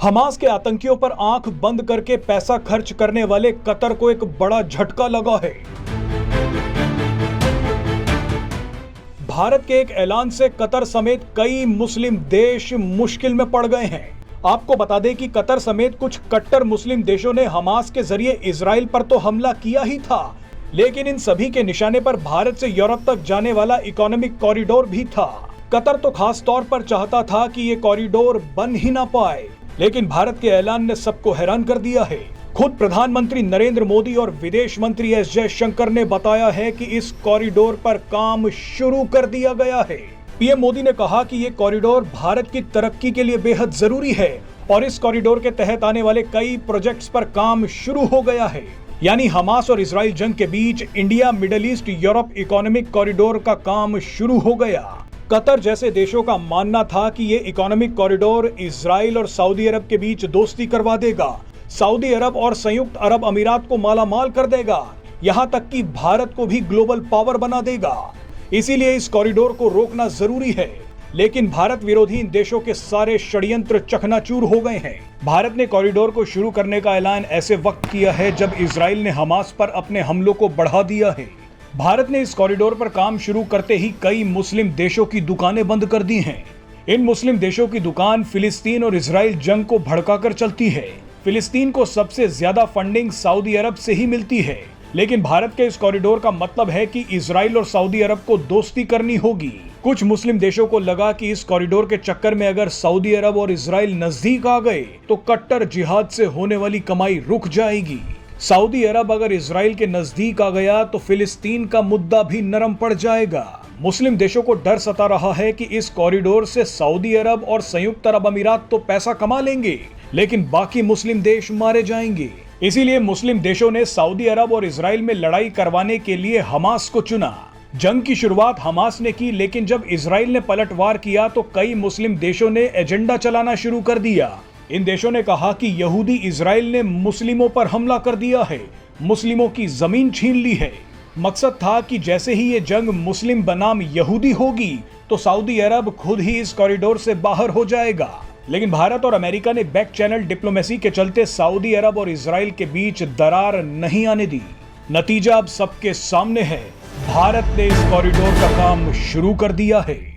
Hamas के आतंकियों पर आंख बंद करके पैसा खर्च करने वाले कतर को एक बड़ा झटका लगा है। भारत के एक ऐलान से कतर समेत कई मुस्लिम देश मुश्किल में पड़ गए हैं। आपको बता दें कि कतर समेत कुछ कट्टर मुस्लिम देशों ने हमास के जरिए इजराइल पर तो हमला किया ही था, लेकिन इन सभी के निशाने पर भारत से यूरोप तक जाने वाला इकोनॉमिक कॉरिडोर भी था। कतर तो खास तौर पर चाहता था कि ये कॉरिडोर बन ही ना पाए, लेकिन भारत के ऐलान ने सबको हैरान कर दिया है। खुद प्रधानमंत्री नरेंद्र मोदी और विदेश मंत्री एस जयशंकर ने बताया है कि इस कॉरिडोर पर काम शुरू कर दिया गया है। पीएम मोदी ने कहा कि ये कॉरिडोर भारत की तरक्की के लिए बेहद जरूरी है और इस कॉरिडोर के तहत आने वाले कई प्रोजेक्ट्स पर काम शुरू हो गया है। यानी हमास और इजराइल जंग के बीच India middle east Europe economic corridor का काम शुरू हो गया। कतर जैसे देशों का मानना था कि ये इकोनॉमिक कॉरिडोर इजराइल और सऊदी अरब के बीच दोस्ती करवा देगा, सऊदी अरब और संयुक्त अरब अमीरात को मालामाल कर देगा, यहाँ तक कि भारत को भी ग्लोबल पावर बना देगा। इसीलिए इस कॉरिडोर को रोकना जरूरी है, लेकिन भारत विरोधी इन देशों के सारे षड्यंत्र चकनाचूर हो गए हैं। भारत ने कॉरिडोर को शुरू करने का ऐलान ऐसे वक्त किया है जब इजराइल ने हमास पर अपने हमलों को बढ़ा दिया है। भारत ने इस कॉरिडोर पर काम शुरू करते ही कई मुस्लिम देशों की दुकानें बंद कर दी हैं। इन मुस्लिम देशों की दुकान फिलिस्तीन और इजराइल जंग को भड़काकर चलती है। फिलिस्तीन को सबसे ज्यादा फंडिंग सऊदी अरब से ही मिलती है, लेकिन भारत के इस कॉरिडोर का मतलब है कि इजराइल और सऊदी अरब को दोस्ती करनी होगी। कुछ मुस्लिम देशों को लगा कि इस कॉरिडोर के चक्कर में अगर सऊदी अरब और इजराइल नजदीक आ गए तो कट्टर जिहाद से होने वाली कमाई रुक जाएगी। सऊदी अरब अगर इजराइल के नजदीक आ गया तो फिलिस्तीन का मुद्दा भी नरम पड़ जाएगा। मुस्लिम देशों को डर सता रहा है कि इस कॉरिडोर से सऊदी अरब और संयुक्त अरब अमीरात तो पैसा कमा लेंगे, लेकिन बाकी मुस्लिम देश मारे जाएंगे। इसीलिए मुस्लिम देशों ने सऊदी अरब और इजराइल में लड़ाई करवाने के लिए हमास को चुना। जंग की शुरुआत हमास ने की, लेकिन जब इजराइल ने पलटवार किया तो कई मुस्लिम देशों ने एजेंडा चलाना शुरू कर दिया। इन देशों ने कहा कि यहूदी इजराइल ने मुस्लिमों पर हमला कर दिया है, मुस्लिमों की जमीन छीन ली है। मकसद था कि जैसे ही ये जंग मुस्लिम बनाम यहूदी होगी तो सऊदी अरब खुद ही इस कॉरिडोर से बाहर हो जाएगा। लेकिन भारत और अमेरिका ने बैक चैनल डिप्लोमेसी के चलते सऊदी अरब और इजराइल के बीच दरार नहीं आने दी। नतीजा अब सबके सामने है, भारत ने इस कॉरिडोर का काम शुरू कर दिया है।